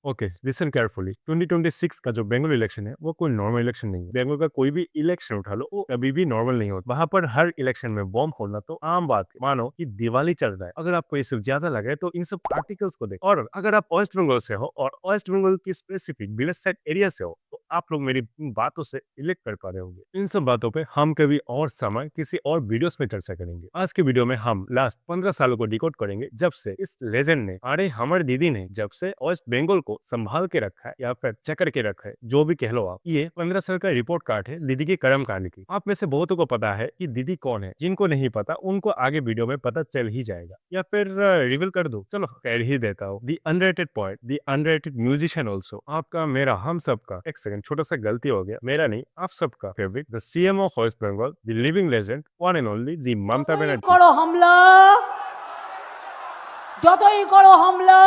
Okay, listen carefully. 2026 का जो Bengal election है वो कोई नॉर्मल इलेक्शन नहीं है। बंगाल का कोई भी इलेक्शन उठा लो, वो कभी भी नॉर्मल नहीं होता। वहां पर हर इलेक्शन में बॉम्ब फोड़ना तो आम बात है। मानो कि दिवाली चल रहा है। अगर आपको ये सब ज्यादा लगे तो इन सब आर्टिकल्स को देखो। और अगर आप वेस्ट बंगाल से हो और वेस्ट बंगाल की स्पेसिफिक विलेज साइड एरिया से हो, तो आप लोग मेरी इन बातों से रिलेट कर पा रहे होंगे। इन सब बातों पे हम कभी और समय किसी और वीडियोस में चर्चा करेंगे। आज के वीडियो में हम लास्ट 15 सालों को डिकोड करेंगे, जब से इस लेजेंड ने, अरे हमारे दीदी ने, जब से वेस्ट बंगाल को संभाल के रखा है या फिर चकर के रखा है, जो भी कह लो आप। ये 15 साल का रिपोर्ट कार्ड है दीदी की कर्म कांड की। आप में से बहुतों को पता है कि दीदी कौन है। जिनको नहीं पता उनको आगे वीडियो में पता चल ही जाएगा, या फिर रिवील कर दो। चलो कह ही देता हूँ। दी अनरेटेड पॉइंट, दी अनरेटेड म्यूजिशियन ऑल्सो, आपका, मेरा, हम सबका, एक सेकंड, छोटा सा गलती हो गया, मेरा नहीं आप सबका favourite, the CM of West Bengal, the living legend, one and only, the Mamata যতই बनर्जी। করো হামলা যতই করো হামলা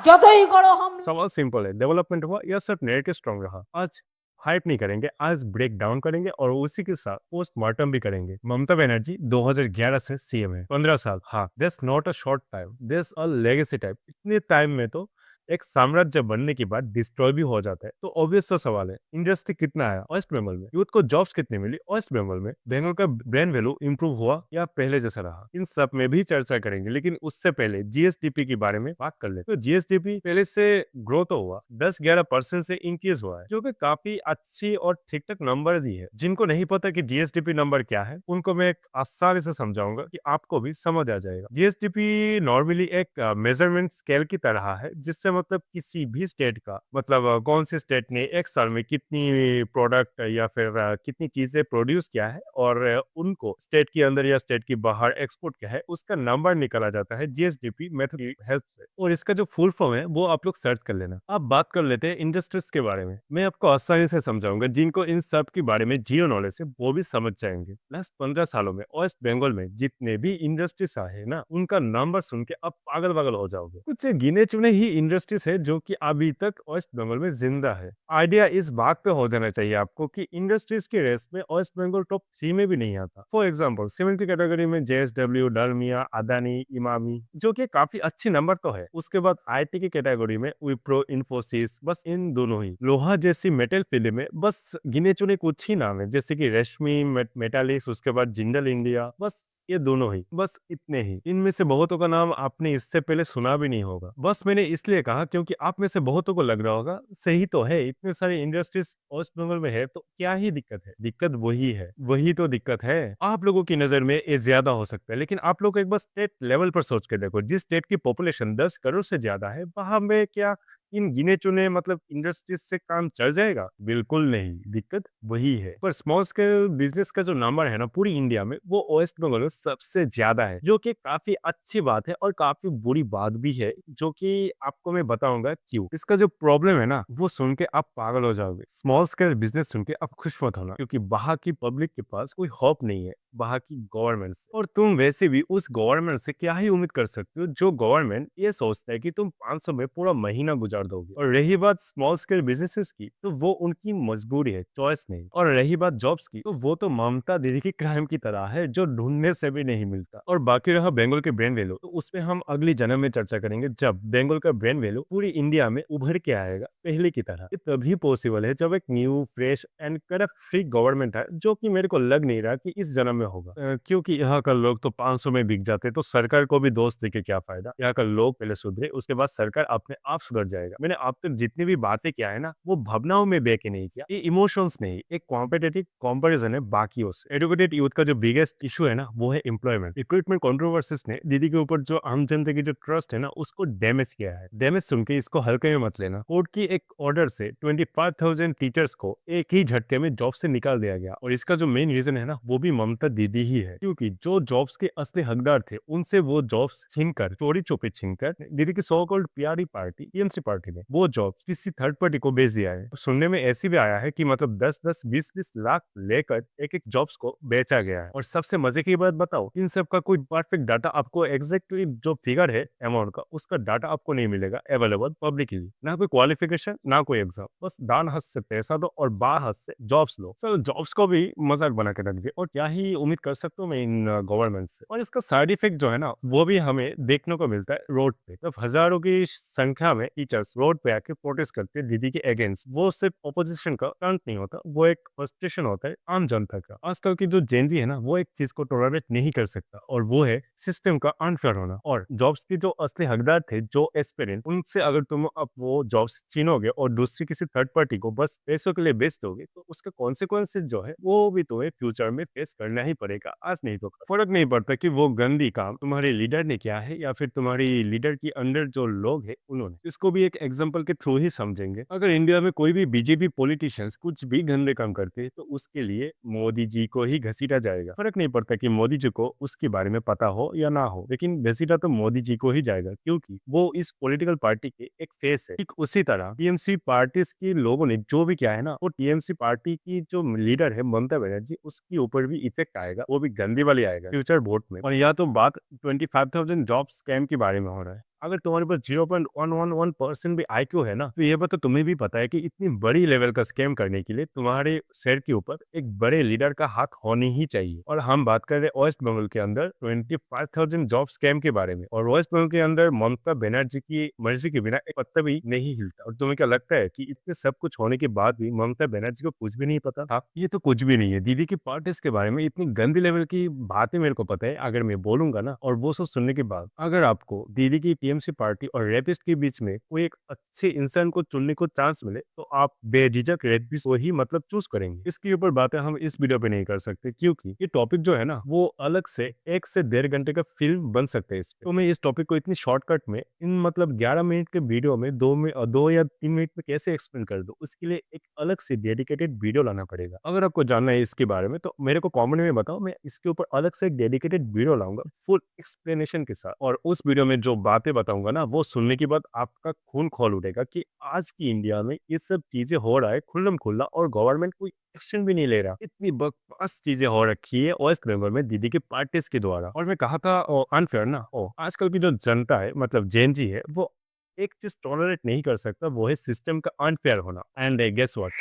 যতই করো হামলা सवाल सिंपल है, डेवलपमेंट हुआ या सिर्फ नैरेटिव स्ट्रॉन्ग रहा? आज हाइप नहीं करेंगे, आज ब्रेक डाउन करेंगे और उसी के साथ पोस्टमार्टम भी करेंगे। ममता बनर्जी 2011 से सीएम है, 15 साल। हाँ, this not a short time, this a legacy type. इतने टाइम में तो एक साम्राज्य बनने के बाद डिस्ट्रॉय भी हो जाता है। तो ऑब्वियस सा सवाल है, इंडस्ट्री कितना आया वेस्ट बंगाल में, यूथ को जॉब्स कितनी मिली वेस्ट बंगाल में, बंगाल का ब्रांड वैल्यू इंप्रूव हुआ या पहले जैसा रहा? इन सब में भी चर्चा करेंगे, लेकिन उससे पहले जीएसडीपी के बारे में बात कर ले। तो जीएसडीपी पहले से ग्रो तो हुआ, 10-11% से इंक्रीज हुआ है, जो कि काफी अच्छी और ठीक ठाक नंबर दी है। जिनको नहीं पता कि जीएसडीपी नंबर क्या है, उनको मैं एक आसानी से समझाऊंगा कि आपको भी समझ आ जाएगा। जीएसडीपी नॉर्मली एक मेजरमेंट स्केल की तरह है, जिससे मतलब किसी भी स्टेट का, मतलब कौन से स्टेट ने एक साल में कितनी प्रोडक्ट या फिर कितनी चीजें प्रोड्यूस किया है और उनको स्टेट के अंदर या स्टेट के बाहर एक्सपोर्ट किया है, उसका नंबर निकाला जाता है जीएसडीपी मेथड की हेल्प से। और इसका जो फुल फॉर्म है वो आप लोग सर्च कर लेना। अब बात कर लेते हैं इंडस्ट्रीज के बारे में। मैं आपको आसानी से समझाऊंगा, जिनको इन सब के बारे में जीरो नॉलेज है वो भी समझ जाएंगे। लास्ट 15 सालों में वेस्ट बंगाल में जितने भी इंडस्ट्रीज आए ना, उनका नंबर सुन के अब पागल पागल हो जाओगे। कुछ गिने चुने ही इंडस्ट्रीज है जो कि अभी तक वेस्ट बंगाल में जिंदा है। आइडिया इस बात पे हो जाना चाहिए आपको कि इंडस्ट्रीज के रेस में वेस्ट बंगाल टॉप 3 में भी नहीं आता। फॉर एग्जांपल, सीमेंट की कैटेगरी में जेएसडब्ल्यू, डालमिया, अदानी, इमामी, जो कि काफी अच्छे नंबर तो है। उसके बाद आईटी की कैटेगरी में विप्रो, इन्फोसिस, बस इन दोनों ही। लोहा जैसी मेटल फील्ड में बस गिने चुने कुछ ही नाम है, जैसे कि रेशमी, मेटालिक्स, उसके बाद जिंदल इंडिया, बस ये दोनों ही, बस इतने ही। इनमें से बहुतों का नाम आपने इससे पहले सुना भी नहीं होगा। बस मैंने इसलिए कहा क्योंकि आप में से बहुतों को लग रहा होगा सही तो है, इतने सारे इंडस्ट्रीज वेस्ट बंगाल में है तो क्या ही दिक्कत है। दिक्कत वही है, वही तो दिक्कत है। आप लोगों की नजर में ये ज्यादा हो सकता है, लेकिन आप लोग एक बार स्टेट लेवल पर सोच के देखो। जिस स्टेट की पॉपुलेशन 10 करोड़ से ज्यादा है, वहां में क्या इन गिने चुने मतलब इंडस्ट्रीज से काम चल जाएगा? बिल्कुल नहीं, दिक्कत वही है। पर स्मॉल स्केल बिजनेस का जो नंबर है ना पूरी इंडिया में, वो वेस्ट बंगाल में सबसे ज्यादा है, जो कि काफी अच्छी बात है और काफी बुरी बात भी है, जो कि आपको मैं बताऊंगा क्यों। इसका जो प्रॉब्लम है ना, वो सुन के आप पागल हो जाओगे। स्मॉल स्केल बिजनेस सुन के आप खुश मत होना, क्योंकि वहां की पब्लिक के पास कोई होप नहीं है वहां की गवर्नमेंट से। और तुम वैसे भी उस गवर्नमेंट से क्या ही उम्मीद कर सकते हो, जो गवर्नमेंट ये सोचता है कि तुम 500 में पूरा महीना गुजार दोगे। और रही बात स्मॉल स्केल बिजनेसेस की, तो वो उनकी मजबूरी है, चॉइस नहीं। और रही बात जॉब्स की, तो वो तो ममता दीदी की क्राइम की तरह है, जो ढूंढने से भी नहीं मिलता। और बाकी रहा बंगाल के ब्रांड वैल्यू, तो उसमें हम अगली जन्म में चर्चा करेंगे, जब बंगाल का ब्रांड वैल्यू पूरी इंडिया में उभर के आएगा पहले की तरह। ये तभी पॉसिबल है जब एक new, fresh and corrupt free government है, जो कि मेरे को लग नहीं रहा कि इस जन्म में होगा। क्योंकि यहाँ का लोग तो 500 में बिक जाते, तो सरकार को भी दोस्त देके क्या फायदा। यहाँ का लोग पहले सुधरे, उसके बाद सरकार अपने आप सुधर जाएगा। मैंने आप तक जितनी भी बातें किया है ना, वो भावनाओं में बह के नहीं किया, ये इमोशंस नहीं, एक कॉम्पिटेटिव कंपैरिजन है बाकियों से। एजुकेटेड यूथ का जो बिगेस्ट इशू है ना, वो है एम्प्लॉयमेंट। रिक्रूटमेंट कंट्रोवर्सीज ने दीदी के ऊपर जो आम जनता की जो ट्रस्ट है ना, उसको डैमेज किया है। डैमेज सुन के इसको हल्के में मत लेना। कोर्ट की एक ऑर्डर से 25,000 टीचर्स को एक ही झटके में जॉब से निकाल दिया गया, और इसका जो मेन रीजन है ना, वो भी ममता दीदी ही है। क्योंकि जो जॉब्स के असली हकदार थे, उनसे वो जॉब्स छीनकर, चोरी चुपे छीनकर, दीदी की सो कॉल्ड प्यारी पार्टी टीएमसी पार्टी ने वो जॉब किसी थर्ड पार्टी को बेच दिया है। सुनने में ऐसी भी आया है कि मतलब 10-10, 20-20 लाख लेकर एक एक जॉब्स को बेचा गया है। और सबसे मजे की बात बताओ, इन सब का कोई परफेक्ट डाटा आपको, एग्जैक्टली जो फिगर है अमाउंट का, उसका डाटा आपको नहीं मिलेगा अवेलेबल पब्लिकली। ना कोई क्वालिफिकेशन, ना कोई एग्जाम, बस दान हाथ से पैसा दो और बाएं हाथ से जॉब्स लो। चलो जॉब्स को भी मजाक बना के रख दिया, और क्या ही उम्मीद कर सकता हूँ मैं इन गवर्नमेंट से। और इसका साइड इफेक्ट जो है ना वो भी हमें देखने को मिलता है रोड पे। जब हजारों की संख्या में टीचर्स रोड पे आके प्रोटेस्ट करते हैं दीदी के अगेंस्ट, वो सिर्फ ऑपोजिशन का फ्रंट नहीं होता, वो एक फ्रस्ट्रेशन होता है आम जनता का। आजकल की जो जेनजी है ना वो एक चीज को टॉलरेट नहीं कर सकता, और वो है सिस्टम का अनफेयर होना। और जॉब्स के जो असली हकदार थे, जो एस्पिरेंट, उनसे अगर तुम अब वो जॉब्स छीनोगे और दूसरी किसी थर्ड पार्टी को बस पैसों के लिए बेच दोगे, तो उसका कॉन्सिक्वेंसेज जो है वो भी तुम्हें फ्यूचर में फेस करना ही पड़ेगा। आज नहीं तो कल। फर्क नहीं पड़ता कि वो गंदी काम तुम्हारे लीडर ने किया है या फिर तुम्हारी लीडर के अंडर जो लोग हैं उन्होंने। इसको भी एक एग्जांपल के थ्रू ही समझेंगे। अगर इंडिया में कोई भी बीजेपी पॉलिटिशियंस कुछ भी गंदे काम करते हैं तो उसके लिए मोदी जी को ही घसीटा जाएगा। फर्क नहीं पड़ता कि मोदी जी को उसके बारे में पता हो या ना हो, लेकिन घसीटा तो मोदी जी को ही जाएगा, क्योंकि वो इस पॉलिटिकल पार्टी के एक फेस है। ठीक उसी तरह टीएमसी पार्टी के लोगों ने जो भी किया है ना, वो टीएमसी पार्टी की जो लीडर है ममता बनर्जी, उसके ऊपर भी इफेक्ट आएगा, वो भी गंदी वाली आएगा फ्यूचर वोट में। और या तो बात 25,000 जॉब स्कैम के बारे में हो रहा है। अगर तुम्हारे पास 0.111% भी आईक्यू है ना, तो ये बात तो तुम्हें भी पता है कि इतनी बड़ी लेवल का स्कैम करने के लिए तुम्हारे सर के ऊपर एक बड़े लीडर का हाथ होनी ही चाहिए। और हम बात कर रहे हैं वेस्ट बंगाल के अंदर 25,000 जॉब स्कैम के बारे में, और वेस्ट बंगाल के अंदर ममता बनर्जी की मर्जी के बिना एक पत्ता भी नहीं हिलता। और तुम्हें क्या लगता है कि इतने सब कुछ होने के बाद भी ममता बनर्जी को कुछ भी नहीं पता था? ये तो कुछ भी नहीं है। दीदी की पार्टीज के बारे में इतनी गंदी लेवल की बातें मेरे को पता है, अगर मैं बोलूंगा ना, और वो सब सुनने के बाद अगर आपको दीदी की टीएमसी पार्टी और रेपिस्ट के बीच में कोई एक अच्छे इंसान को चुनने को चांस मिले, तो आप बेझिझक रेपिस्ट को ही मतलब चूज करेंगे। इसके ऊपर बातें हम इस वीडियो पे नहीं कर सकते, क्योंकि ये टॉपिक जो है ना वो अलग से 1 से 1.5 घंटे का फिल्म बन सकता है इस पे। तो मैं इस टॉपिक को इतनी शॉर्टकट में इन मतलब 11 मिनट के वीडियो में 2 या 3 मिनट में कैसे एक्सप्लेन कर दूं, उसके लिए एक अलग से डेडिकेटेड वीडियो लाना पड़ेगा। अगर आपको जानना है इसके बारे में तो मेरे को कमेंट में बताओ, मैं इसके ऊपर अलग से एक डेडिकेटेड वीडियो लाऊंगा फुल एक्सप्लेनेशन के साथ। और उस वीडियो में जो बातें बताऊंगा ना, वो सुनने के बाद आपका खून खौल उठेगा कि आज की इंडिया में ये सब चीजें हो रहा है खुल्लम खुल्ला, और गवर्नमेंट कोई एक्शन भी नहीं ले रहा। इतनी बकवास चीजें हो रखी है वेस्ट बंगाल में दीदी के पार्टीज के द्वारा। और मैं कहा था अनफेयर ना, आजकल की जो जनता है मतलब जेनजी है, वो एक चीज टॉलरेट नहीं कर सकता, वो है सिस्टम का अनफेयर होना। एंड गेस व्हाट,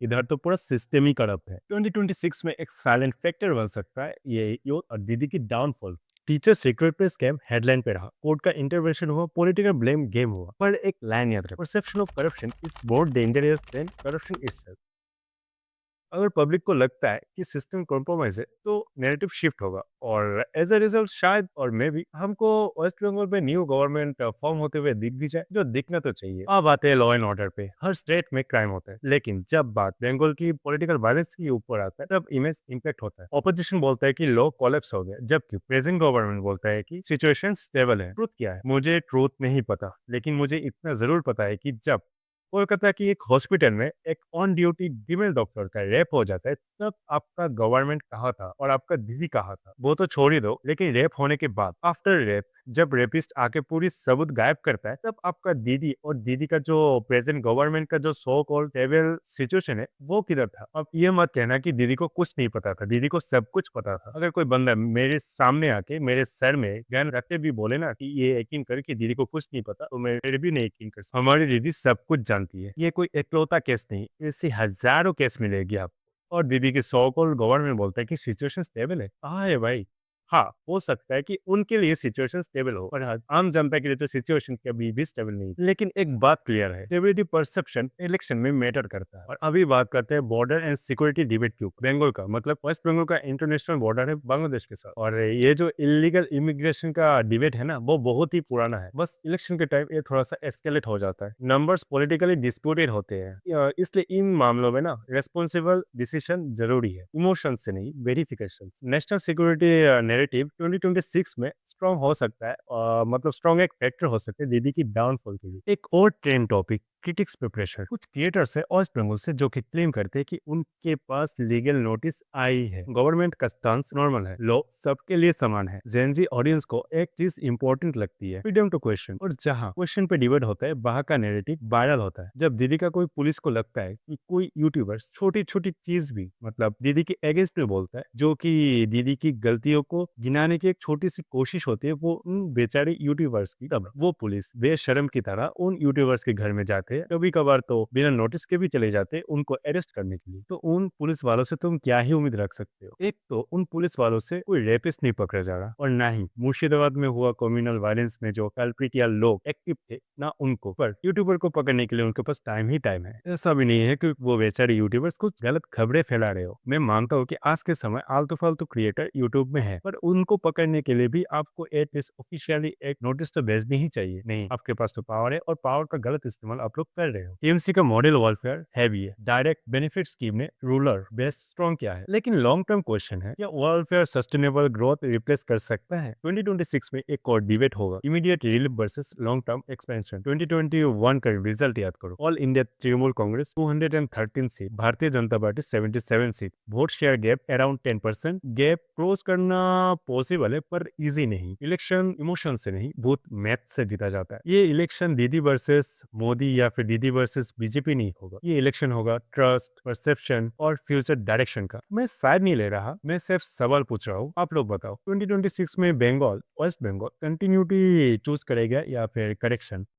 इधर तो पूरा सिस्टम ही करप्ट है। 2026 में एक साइलेंट फैक्टर बन सकता है ये यूथ और दीदी की डाउनफॉल। टीचर सीक्रेट पे स्कैम हेडलाइन पे रहा, कोर्ट का इंटरवेंशन हुआ, पॉलिटिकल ब्लेम गेम हुआ, पर एक लाइन याद रखो, perception of corruption is more dangerous than corruption itself. अगर पब्लिक को लगता है कि सिस्टम कॉम्प्रोमाइज है, तो नैरेटिव शिफ्ट होगा, और एज अ रिजल्ट शायद और मे भी हमको वेस्ट बंगाल में न्यू गवर्नमेंट फॉर्म होते हुए दिख भी जाए, जो दिखना तो चाहिए। अब आते हैं लॉ एंड ऑर्डर पे। हर स्टेट में क्राइम होता है, लेकिन जब बात बंगाल की पॉलिटिकल वायलेंस के ऊपर आता है, तब इमेज इम्पैक्ट होता है। ऑपोजिशन बोलता है कि लॉ कोलैप्स हो गया, जबकि प्रेजेंट गवर्नमेंट बोलता है कि सिचुएशन स्टेबल है। ट्रूथ क्या है? मुझे ट्रूथ नहीं पता, लेकिन मुझे इतना जरूर पता है कि जब कोलकाता की एक हॉस्पिटल में एक ऑन ड्यूटी फीमेल डॉक्टर का रेप हो जाता है, तब आपका गवर्नमेंट कहाँ था और आपका दीदी कहाँ था? वो तो छोड़ ही दो, लेकिन रेप होने के बाद आफ्टर रेप जब रेपिस्ट आके पूरी सबूत गायब करता है, तब आपका दीदी और दीदी का जो प्रेजेंट गवर्नमेंट का जो सो कॉल्ड टेबल सिचुएशन है, वो किधर था? अब ये मत कहना कि दीदी को कुछ नहीं पता था, दीदी को सब कुछ पता था। अगर कोई बंदा मेरे सामने आके मेरे सर में गन रखते भी बोले ना कि ये यकीन कर कि दीदी को कुछ नहीं पता, तो मैं फिर भी नहीं यकीन कर सकता। हमारी दीदी सब कुछ जानती है। ये कोई इकलौता केस नहीं, ऐसे हजारों केस मिलेगी आपको। और दीदी की सो कॉल्ड गवर्नमेंट बोलता है कि सिचुएशन स्टेबल है। कहाँ है भाई? हाँ, हो सकता है कि उनके लिए सिचुएशन स्टेबल हो, और हाँ, आम जनता के लिए तो सिचुएशन कभी भी स्टेबल नहीं। लेकिन एक बात क्लियर है, स्टेबिलिटी परसेप्शन इलेक्शन में मैटर करता है। और अभी बात करते हैं बॉर्डर एंड सिक्योरिटी डिबेट के ऊपर। बंगाल का मतलब वेस्ट बंगाल का इंटरनेशनल बॉर्डर है बांग्लादेश के साथ, और ये जो इलीगल इमिग्रेशन का डिबेट है ना, वो बहुत ही पुराना है। बस इलेक्शन के टाइम ये थोड़ा सा एस्केलेट हो जाता है, नंबर्स पॉलिटिकली डिस्प्यूटेड होते हैं, इसलिए इन मामलों में ना रेस्पॉन्सिबल डिसीजन जरूरी है, इमोशन से नहीं, वेरिफिकेशन। नेशनल सिक्योरिटी नैरेटिव 2026 में स्ट्रॉन्ग हो सकता है, मतलब स्ट्रॉन्ग एक फैक्टर हो सकता है दीदी की डाउनफॉल के लिए। एक और ट्रेंड टॉपिक, क्रिटिक्स पे प्रेशर। कुछ क्रिएटर्स है वेस्ट बंगाल से जो कि क्लेम करते हैं कि उनके पास लीगल नोटिस आई है, गवर्नमेंट का स्टांस नॉर्मल है, लॉ सबके लिए समान है। जेनजी ऑडियंस को एक चीज इंपॉर्टेंट लगती है, फ्रीडम टू क्वेश्चन, और जहां क्वेश्चन पे डिबेट होता है वहां का नैरेटिव वायरल होता है। जब दीदी का कोई पुलिस को लगता है कि कोई यूट्यूबर्स छोटी छोटी चीज भी मतलब दीदी के अगेंस्ट में बोलता है, जो कि दीदी की गलतियों को गिनाने की एक छोटी सी कोशिश होती है वो उन बेचारे यूट्यूबर्स की, तब वो पुलिस बेशर्म की तरह उन यूट्यूबर्स के घर में जाता जाते हैं, कभी कभार तो बिना नोटिस के भी चले जाते हैं उनको अरेस्ट करने के लिए। तो उन पुलिस वालों से तुम क्या ही उम्मीद रख सकते हो? एक तो उन पुलिस वालों से कोई रेपिस्ट नहीं पकड़ा जा रहा, और ना ही मुर्शिदाबाद में हुआ कम्युनल वायलेंस में जो कल्प्रिट या लोग एक्टिव थे ना उनको, पर यूट्यूबर को पकड़ने के लिए उनके पास टाइम ही टाइम है। ऐसा भी नहीं है कि वो बेचारे यूट्यूबर्स कुछ गलत खबरें फैला रहे हो। मैं मानता हूँ कि आज के समय आलतू फालतू क्रिएटर यूट्यूब में है, पर उनको पकड़ने के लिए भी आपको एटलीस्ट ऑफिशियली एक नोटिस तो भेजनी ही चाहिए। नहीं, आपके पास तो पावर है और पावर का गलत इस्तेमाल आप लोग कर रहे हो। टीएमसी का मॉडल वॉरफेयर हैवी है, डायरेक्ट बेनिफिट स्कीम ने रूरल बेस स्ट्रॉन्ग किया है, लेकिन लॉन्ग टर्म क्वेश्चन है, क्या वॉरफेयर सस्टेनेबल ग्रोथ रिप्लेस कर सकता है? 2026 में एक और डिबेट होगा, immediate relief versus long term expansion. 2021 का रिजल्ट याद करो, all India Trinamool Congress 213 seat, Bharatiya Janata party 77 seat, vote share gap around 10%। Gap close करना पॉसिबल है पर इजी नहीं। इलेक्शन इमोशन से नहीं, भूत मैथ से जीता जाता है। ये इलेक्शन दीदी वर्सेस मोदी या फिर दीदी वर्सेस बीजेपी नहीं होगा, ये इलेक्शन होगा ट्रस्ट, परसेप्शन और फ्यूचर डायरेक्शन का। मैं साइड नहीं ले रहा, मैं सिर्फ सवाल पूछ रहा हूँ। आप लोग बताओ, 2026 में Bengal, west Bengal continuity choose करेगा या फिर करेक्शन?